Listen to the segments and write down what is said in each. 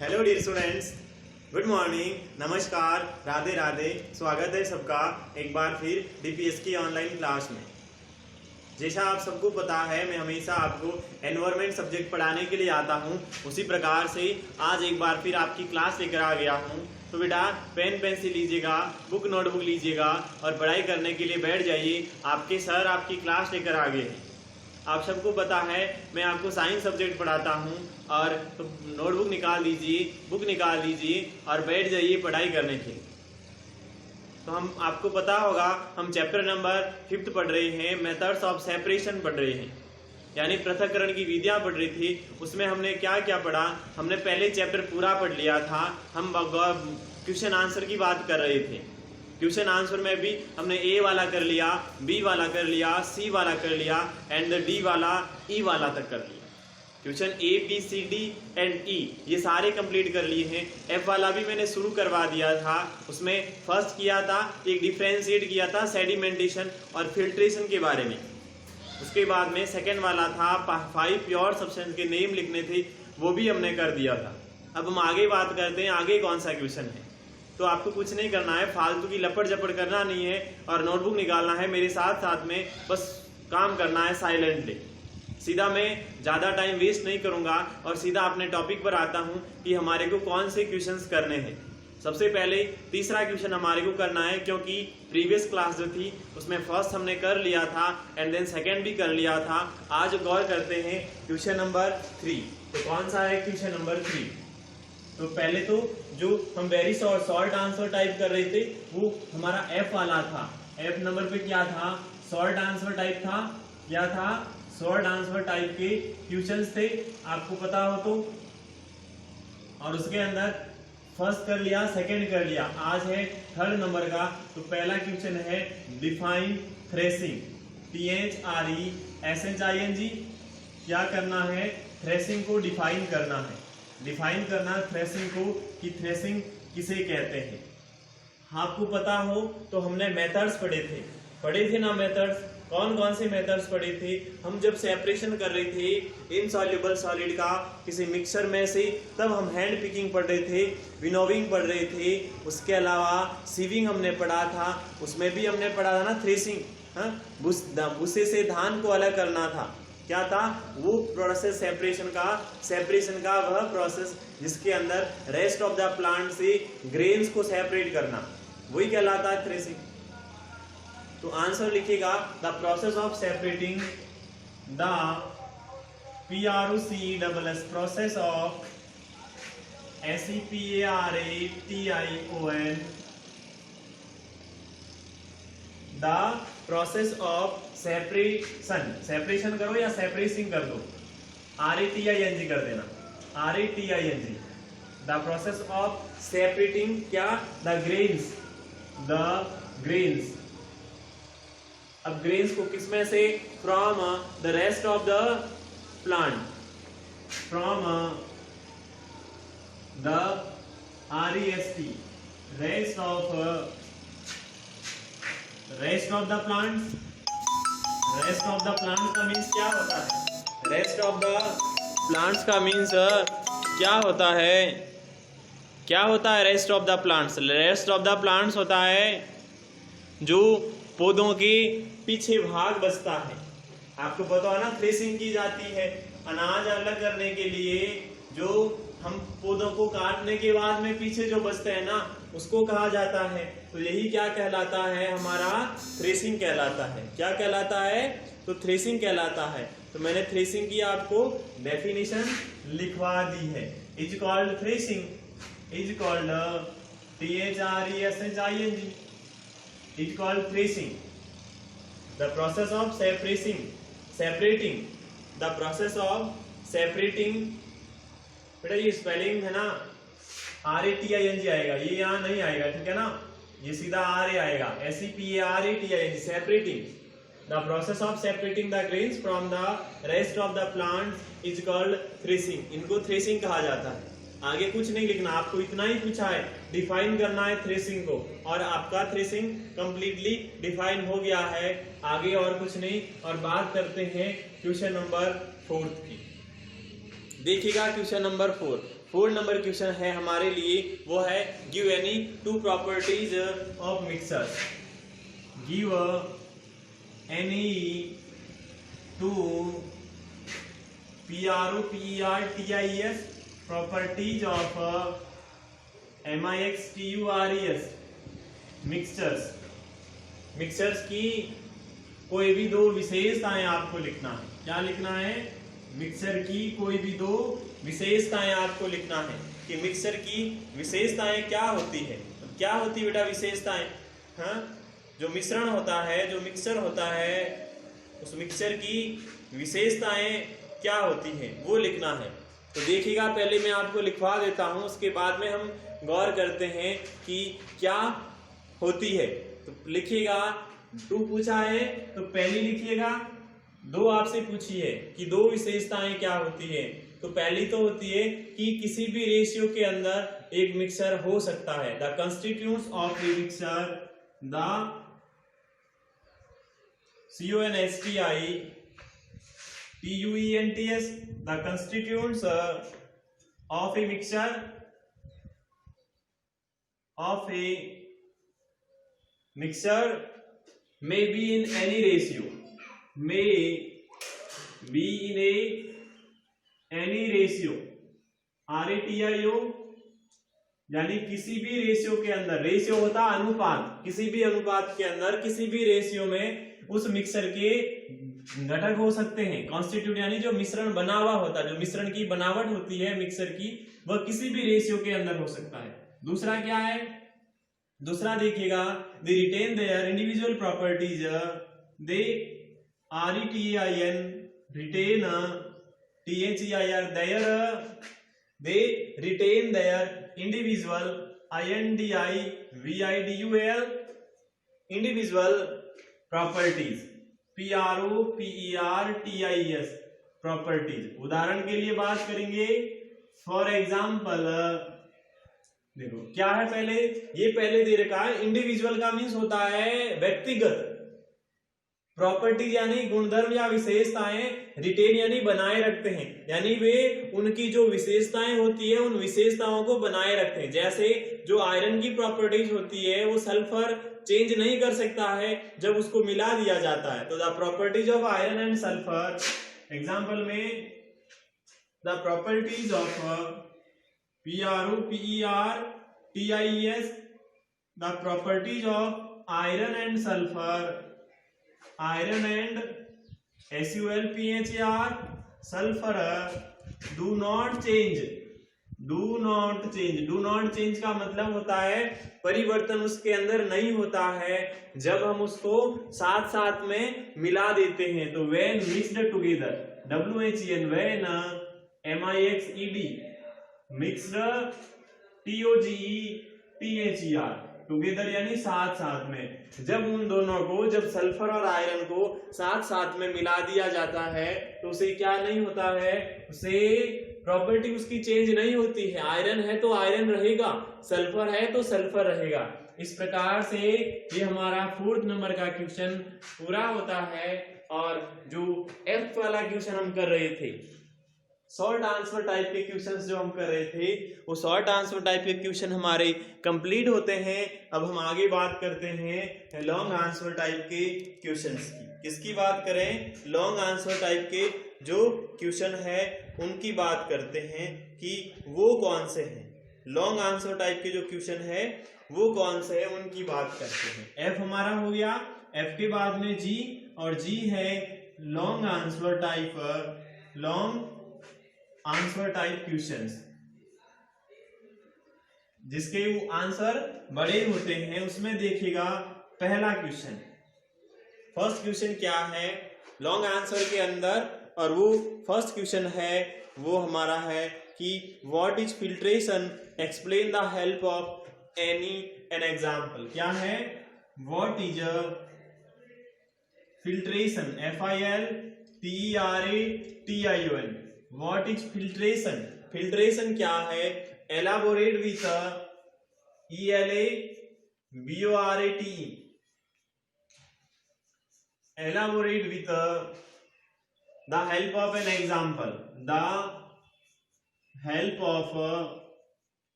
Hello dear students, good morning, नमस्कार, राधे राधे। स्वागत है सबका एक बार फिर डीपीएस की ऑनलाइन क्लास में। जैसा आप सबको पता है, मैं हमेशा आपको एनवायरनमेंट सब्जेक्ट पढ़ाने के लिए आता हूं। उसी प्रकार से आज एक बार फिर आपकी क्लास लेकर आ गया हूं। तो बेटा पेन पेंसिल लीजिएगा, बुक नोटबुक लीजिएगा और पढ़ाई करने के लिए बैठ जाइए। आपके सर आपकी क्लास लेकर आ गए हैं। आप सबको पता है मैं आपको साइंस सब्जेक्ट पढ़ाता हूं और तो नोटबुक निकाल लीजिए, बुक निकाल लीजिए और बैठ जाइए पढ़ाई करने के लिए। तो हम आपको पता होगा हम चैप्टर नंबर 5 पढ़ रहे हैं, मेथड्स ऑफ सेपरेशन पढ़ रहे हैं, यानी पृथक्करण की विधियां पढ़ रही थी। उसमें हमने क्या क्या पढ़ा, हमने पहले चैप्टर पूरा पढ़ लिया था। हम क्वेश्चन आंसर की बात कर रहे थे। क्वेश्चन आंसर में भी हमने ए वाला कर लिया, बी वाला कर लिया, सी वाला कर लिया एंड डी वाला, ई वाला तक कर लिया। Question A B C D and E ये सारे कंप्लीट कर लिए हैं। एफ वाला भी मैंने शुरू करवा दिया था। उसमें फर्स्ट किया था, एक डिफरेंशिएट किया था सेडिमेंटेशन और फिल्ट्रेशन के बारे में। उसके बाद में सेकेंड वाला था 5 प्योर सब्सटेंस के नेम लिखने थे, वो भी हमने कर दिया था। अब हम आगे बात करते हैं, आगे कौन सा क्वेश्चन है। तो आपको कुछ नहीं करना है, फालतू की लपड़ झपड़ करना नहीं है और नोटबुक निकालना है। मेरे साथ साथ में बस काम करना है साइलेंटली। सीधा मैं ज़्यादा टाइम वेस्ट नहीं करूंगा और सीधा अपने टॉपिक पर आता हूं कि हमारे को कौन से क्वेश्चंस करने हैं। सबसे पहले तीसरा क्वेश्चन हमारे को करना है, क्योंकि प्रीवियस क्लास जो थी उसमें फर्स्ट हमने कर लिया था एंड देन सेकेंड भी कर लिया था। आज गौर करते हैं क्वेश्चन नंबर 3। तो कौन सा है क्वेश्चन नंबर 3? तो पहले तो जो हम वेरी शॉर्ट आंसर टाइप कर रहे थे वो हमारा एफ वाला था। एफ नंबर पे क्या था? शॉर्ट आंसर टाइप था। क्या था? शॉर्ट आंसर टाइप के क्वेश्चंस थे, आपको पता हो तो। और उसके अंदर फर्स्ट कर लिया, सेकंड कर लिया, आज है थर्ड नंबर का। तो पहला क्वेश्चन है डिफाइन थ्रेसिंग, THRESHING। क्या करना है? थ्रेसिंग को डिफाइन करना है। डिफाइन करना थ्रेसिंग को कि थ्रेसिंग किसे कहते हैं। आपको पता हो तो हमने मेथड्स पढ़े थे ना। मेथड्स कौन कौन से मेथड्स पढ़े थे? हम जब सेपरेशन कर रहे थे इनसॉल्युबल सॉलिड का किसी मिक्सचर में से, तब हम हैंड पिकिंग पढ़ रहे थे, विनोविंग पढ़ रहे थे। उसके अलावा सीविंग हमने पढ़ा था, उसमें भी हमने पढ़ा था ना थ्रेसिंग। भूसे से धान को अलग करना था। क्या था वो प्रोसेस? सेपरेशन का वह प्रोसेस जिसके अंदर रेस्ट ऑफ द प्लांट से ग्रेन्स को सेपरेट करना, वही कहलाता है थ्रेसिंग। तो आंसर लिखेगा the process of separating, the PROCESS process of SEPARATION, the process of separation करो या सेपरेसिंग कर दो, RATING कर देना, RATING। The process of separating क्या? The grains. अब ग्रेन्स को किसमें से? From the rest of the plant, from the REST, rest of the plants. Rest of the plants का मीन्स क्या होता है? रेस्ट ऑफ द प्लांट्स का मीन्स क्या होता है? क्या होता है rest of the plants? Rest of the plants होता है जो पौधों के पीछे भाग बचता है। आपको पता है ना, थ्रेसिंग की जाती है अनाज अलग करने के लिए। जो हम पौधों को काटने के बाद में पीछे जो बचते हैं ना, उसको कहा जाता है। तो यही क्या कहलाता है? हमारा थ्रेसिंग कहलाता है। क्या कहलाता है? तो थ्रेसिंग कहलाता है। तो मैंने थ्रेसिंग की आपको डेफिनेशन लिखवा दी है। Is called threshing, is called THRESHING, is called threshing. The process of separating, the process of separating. बेटा ये स्पेलिंग है ना, RATING आएगा, ये यहाँ नहीं आएगा, ठीक है ना, ये सीधा RA आएगा, SEPARATING, separating. The process of separating the grains from the rest of the plant is called threshing. इनको थ्रेसिंग कहा जाता है। आगे कुछ नहीं लिखना, आपको इतना ही पूछा है, डिफाइन करना है थ्रेसिंग को, और आपका थ्रेसिंग कंप्लीटली डिफाइन हो गया है। आगे और कुछ नहीं। और बात करते हैं क्वेश्चन नंबर 4 की। देखिएगा क्वेश्चन नंबर 4। 4 नंबर क्वेश्चन है हमारे लिए, वो है give any two properties of mixers. Give any two PROPERTIES properties of MIXTURES mixtures. Mixtures की कोई भी दो विशेषताएं आपको लिखना है। क्या लिखना है? मिक्सचर की कोई भी दो विशेषताएं आपको लिखना है कि मिक्सचर की विशेषताएं क्या होती है। क्या होती है बेटा विशेषताएं? हाँ, जो मिश्रण होता है, जो मिक्सचर होता है, उस मिक्सचर की विशेषताएं क्या होती है वो लिखना है। तो देखिएगा, पहले मैं आपको लिखवा देता हूं, उसके बाद में हम गौर करते हैं कि क्या होती है। तो लिखिएगा, 2 पूछा है तो पहली लिखिएगा, 2 आपसे पूछी है कि दो विशेषताएं क्या होती है। तो पहली तो होती है कि किसी भी रेशियो के अंदर एक मिक्सचर हो सकता है। The constituents of a mixture, the CONSTITUENTS, the constituents of a mixture may be in any ratio, may be in any ratio, RATIO, यानी किसी भी रेशियो के अंदर, रेशियो होता अनुपात, किसी भी अनुपात के अंदर किसी भी रेशियो में उस मिक्सचर के घटक हो सकते हैं। कॉन्स्टिट्यूट यानी जो मिश्रण बना हुआ होता है, जो मिश्रण की बनावट होती है मिक्सचर की, वह किसी भी रेशियो के अंदर हो सकता है। दूसरा क्या है? दूसरा देखिएगा, they retain their individual properties, they RETIN retain THEIR their, they retain their individual INDIVIDUAL individual properties, PROPERTIES properties। उदाहरण के लिए बात करेंगे, फॉर एग्जाम्पल देखो क्या है, पहले ये पहले दे रखा है, इंडिविजुअल का मीन्स होता है व्यक्तिगत, प्रॉपर्टी यानी गुणधर्म या विशेषताएं, रिटेन यानी बनाए रखते हैं, यानी वे उनकी जो विशेषताएं होती है उन विशेषताओं को बनाए रखते हैं। जैसे जो आयरन की प्रॉपर्टीज होती है, वो सल्फर चेंज नहीं कर सकता है जब उसको मिला दिया जाता है। तो the properties of iron and sulphur, example में the properties of PROPERTIES, the properties of iron and sulphur, iron and SULPHAR sulfur do not change, do not change, do not change का मतलब होता है परिवर्तन उसके अंदर नहीं होता है जब हम उसको साथ साथ में मिला देते हैं। तो when mixed together, WHEN, when MIXED mixed, TOGETHER together यानी साथ साथ में, जब उन दोनों को, जब सल्फर और आयरन को साथ साथ में मिला दिया जाता है तो उसे क्या नहीं होता है, उसे प्रॉपर्टी उसकी चेंज नहीं होती है। आयरन है तो आयरन रहेगा, सल्फर है तो सल्फर रहेगा। इस प्रकार से ये हमारा 4th नंबर का क्वेश्चन पूरा होता है। और जो 8th वाला क्वेश्चन हम कर रहे थे, शॉर्ट आंसर टाइप के क्वेश्चंस जो हम कर रहे थे, वो शॉर्ट आंसर टाइप के क्वेश्चन हमारे कंप्लीट होते हैं। अब हम आगे बात करते हैं लॉन्ग आंसर टाइप के क्वेश्चंस की। किसकी बात करें? लॉन्ग आंसर टाइप के जो क्वेश्चन है उनकी बात करते हैं कि वो कौन से हैं। लॉन्ग आंसर टाइप के जो क्वेश्चन है वो कौन से हैं उनकी बात करते हैं। एफ हमारा हो गया, एफ के बाद में जी, और जी है long answer type, long answer type questions, जिसके वो आंसर बड़े होते हैं। उसमें देखिएगा पहला क्वेश्चन, फर्स्ट क्वेश्चन क्या है लॉन्ग आंसर के अंदर, और वो फर्स्ट क्वेश्चन है वो हमारा है कि what is filtration, explain the help of any an example. क्या है? What is filtration, FILTERATION, what is filtration. Filtration क्या है? Elaborate with ELABORATE, elaborate with the help of an example, the help of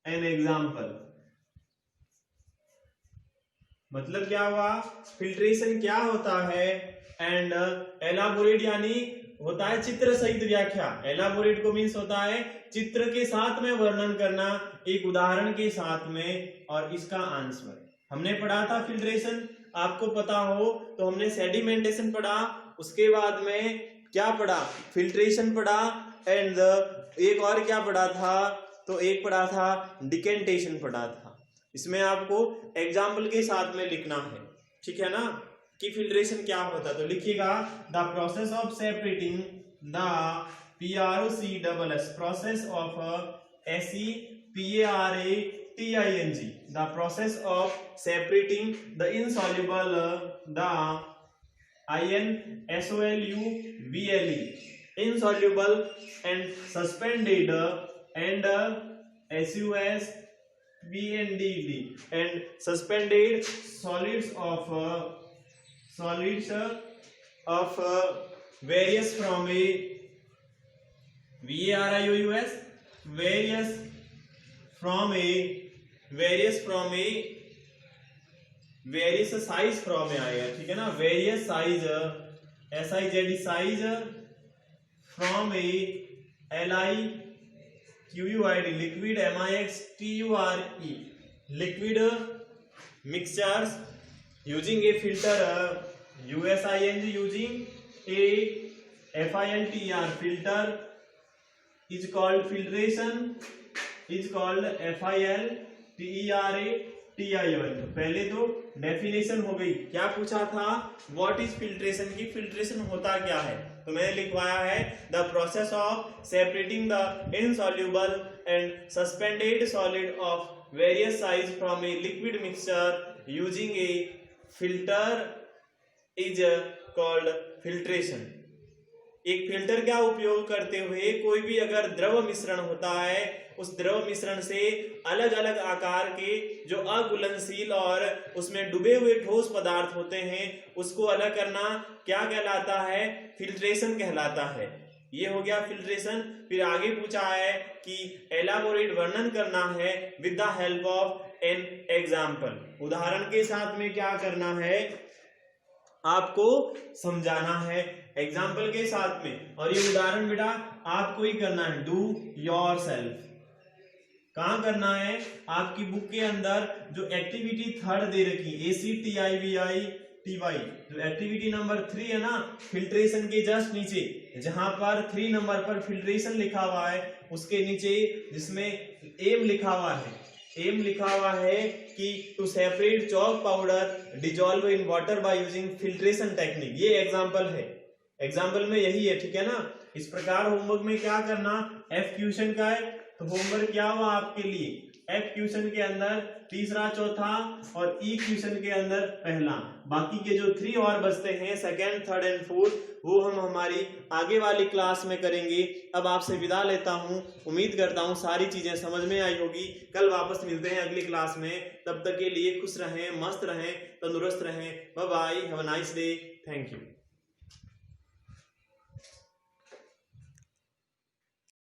an example. मतलब क्या हुआ, filtration क्या होता है, एंड एलाबोरेट यानी होता है चित्र सहित व्याख्या। एलाबोरेट को मीन्स होता है चित्र के साथ में वर्णन करना, एक उदाहरण के साथ में, और इसका आंसर। हमने पढ़ा था फिल्ट्रेशन, आपको पता हो तो हमने सेडिमेंटेशन पढ़ा, उसके बाद में क्या पढ़ा, फिल्ट्रेशन पढ़ा, एंड एक और क्या पढ़ा था, तो एक पढ़ा था डिकेंटेशन पढ़ा था। इसमें आपको एग्जाम्पल के साथ में लिखना है, ठीक है ना, कि फिल्ट्रेशन क्या होता है। तो लिखिएगा the process of separating the PROCSS process of SEPARATING the process of separating the insoluble the INSOLUBLE insoluble and suspended and SUSPENDED and suspended solids of various from a VARIOUS various from a size from a आएगा, ठीक है ना, various size SIZ size from a LIQUID liquid MIXTURE liquid mixtures using a filter USING using a FILTR filter is called filtration is called FILTERATION। पहले तो definition हो गई, क्या पूछा था, व्हाट इज फिल्ट्रेशन, की फिल्ट्रेशन होता क्या है। तो मैंने लिखवाया है the process of separating the insoluble and suspended solid of various size from a liquid mixture using A filter is called filtration. एक फिल्टर का उपयोग करते हुए कोई भी अगर द्रव मिश्रण होता है, उस द्रव मिश्रण से अलग अलग आकार के जो अघुलनशील और उसमें डूबे हुए ठोस पदार्थ होते हैं, उसको अलग करना क्या कहलाता है, फिल्ट्रेशन कहलाता है। ये हो गया फिल्ट्रेशन। फिर आगे पूछा है कि एलाबोरेट वर्णन करना है with the help of an example, उदाहरण के साथ में क्या करना है, आपको समझाना है एग्जाम्पल के साथ में। और ये उदाहरण बेटा आपको ही करना है, डू योर सेल्फ। कहाँ करना है, आपकी बुक के अंदर जो एक्टिविटी 3 दे रखी ACTIVITY, जो एक्टिविटी नंबर 3 है ना, फिल्ट्रेशन के जस्ट नीचे जहां पर 3 नंबर पर फिल्ट्रेशन लिखा हुआ है, उसके नीचे जिसमें एम लिखा हुआ है, एम लिखा हुआ है कि to separate chalk powder dissolve in water by using filtration technique. ये एग्जांपल है, एग्जाम्पल में यही है, ठीक है ना। इस प्रकार होमवर्क में क्या करना, एफ क्वेश्चन का है, तो होमवर्क क्या हुआ आपके लिए, एफ क्वेश्चन के अंदर तीसरा, चौथा और ई क्वेश्चन के अंदर पहला, बाकी के जो 3 और बचते हैं सेकंड, थर्ड एंड फोर्थ, वो हम हमारी आगे वाली क्लास में करेंगे। अब आपसे विदा लेता हूं, उम्मीद करता हूं सारी चीजें समझ में आई होगी। कल वापस मिलते हैं अगली क्लास में, तब तक के लिए खुश रहें, मस्त रहें, तंदुरुस्त रहें। Bye bye, have a nice day, thank you.